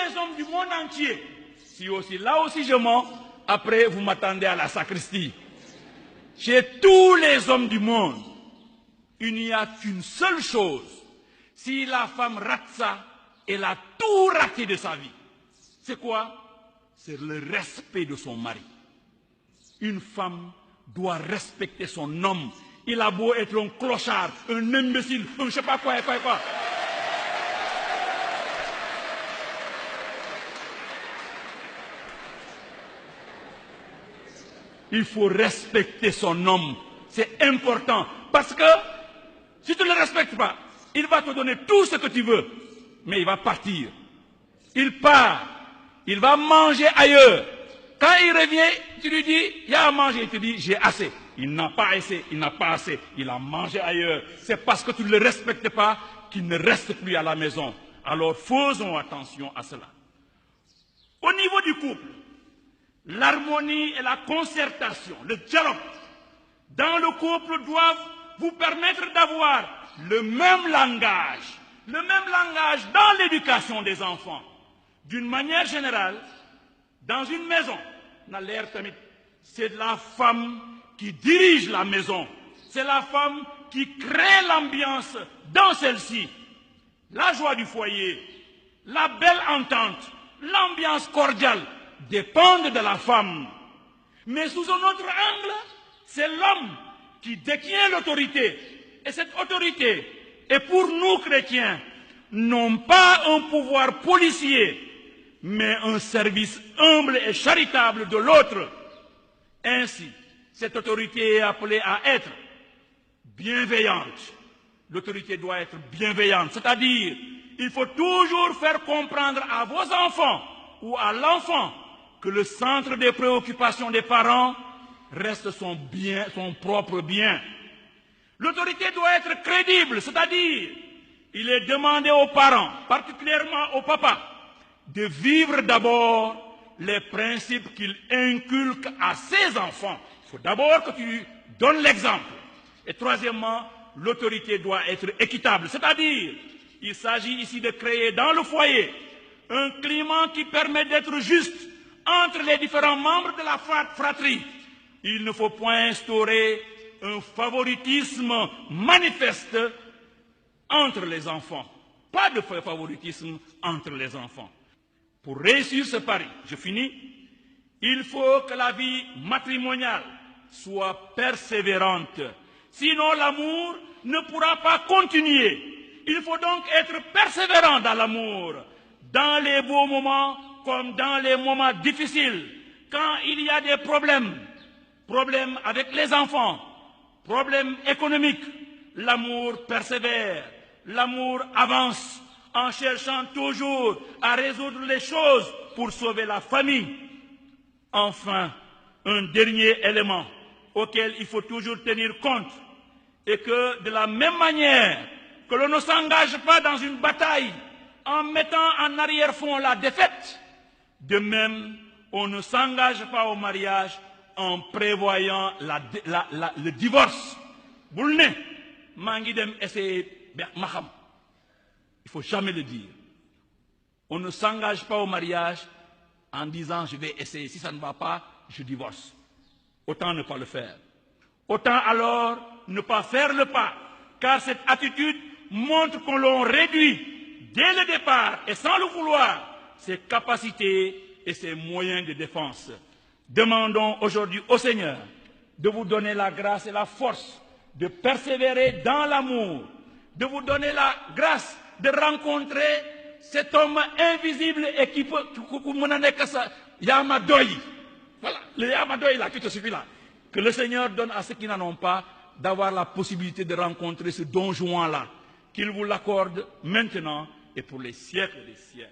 les hommes du monde entier. Si aussi, là aussi je mens, après vous m'attendez à la sacristie. Chez tous les hommes du monde, il n'y a qu'une seule chose. Si la femme rate ça, elle a tout raté de sa vie. C'est quoi? C'est le respect de son mari. Une femme doit respecter son homme. Il a beau être un clochard, un imbécile, un je ne sais pas quoi. Il faut respecter son homme. C'est important. Parce que si tu ne le respectes pas, il va te donner tout ce que tu veux. Mais il va partir. Il part. Il va manger ailleurs. Quand il revient, tu lui dis, il y a à manger. Il te dit, j'ai assez. Il n'a pas assez. Il n'a pas assez. Il a mangé ailleurs. C'est parce que tu ne le respectes pas qu'il ne reste plus à la maison. Alors faisons attention à cela. Au niveau du couple, l'harmonie et la concertation, le dialogue dans le couple doivent vous permettre d'avoir le même langage dans l'éducation des enfants. D'une manière générale, dans une maison, c'est la femme qui dirige la maison. C'est la femme qui crée l'ambiance dans celle-ci. La joie du foyer, la belle entente, l'ambiance cordiale dépendent de la femme. Mais sous un autre angle, c'est l'homme qui détient l'autorité. Et cette autorité est pour nous chrétiens, non pas un pouvoir policier, mais un service humble et charitable de l'autre. Ainsi, cette autorité est appelée à être bienveillante. L'autorité doit être bienveillante, c'est-à-dire, il faut toujours faire comprendre à vos enfants ou à l'enfant que le centre des préoccupations des parents reste son propre bien. L'autorité doit être crédible, c'est-à-dire, il est demandé aux parents, particulièrement au papa, de vivre d'abord les principes qu'il inculque à ses enfants. Il faut d'abord que tu donnes l'exemple. Et troisièmement, l'autorité doit être équitable, c'est-à-dire, il s'agit ici de créer dans le foyer un climat qui permet d'être juste entre les différents membres de la fratrie. Il ne faut point instaurer un favoritisme manifeste entre les enfants. Pas de favoritisme entre les enfants. Pour réussir ce pari, je finis, il faut que la vie matrimoniale soit persévérante. Sinon, l'amour ne pourra pas continuer. Il faut donc être persévérant dans l'amour, dans les beaux moments comme dans les moments difficiles. Quand il y a des problèmes avec les enfants, problèmes économiques, l'amour persévère, l'amour avance en cherchant toujours à résoudre les choses pour sauver la famille. Enfin, un dernier élément auquel il faut toujours tenir compte est que de la même manière que l'on ne s'engage pas dans une bataille en mettant en arrière-fond la défaite, de même, on ne s'engage pas au mariage en prévoyant le divorce. Boulne, mangidem essayer maham. Il ne faut jamais le dire. On ne s'engage pas au mariage en disant je vais essayer, si ça ne va pas, je divorce. Autant ne pas le faire. Autant alors ne pas faire le pas, car cette attitude montre que l'on réduit dès le départ et sans le vouloir ses capacités et ses moyens de défense. Demandons aujourd'hui au Seigneur de vous donner la grâce et la force de persévérer dans l'amour, de vous donner la grâce de rencontrer cet homme invisible et qui peut, Yamadoyi. Voilà, le Yamadoyi là, qui te suffit là. Que le Seigneur donne à ceux qui n'en ont pas d'avoir la possibilité de rencontrer ce Don Juan là. Qu'il vous l'accorde maintenant et pour les siècles des siècles.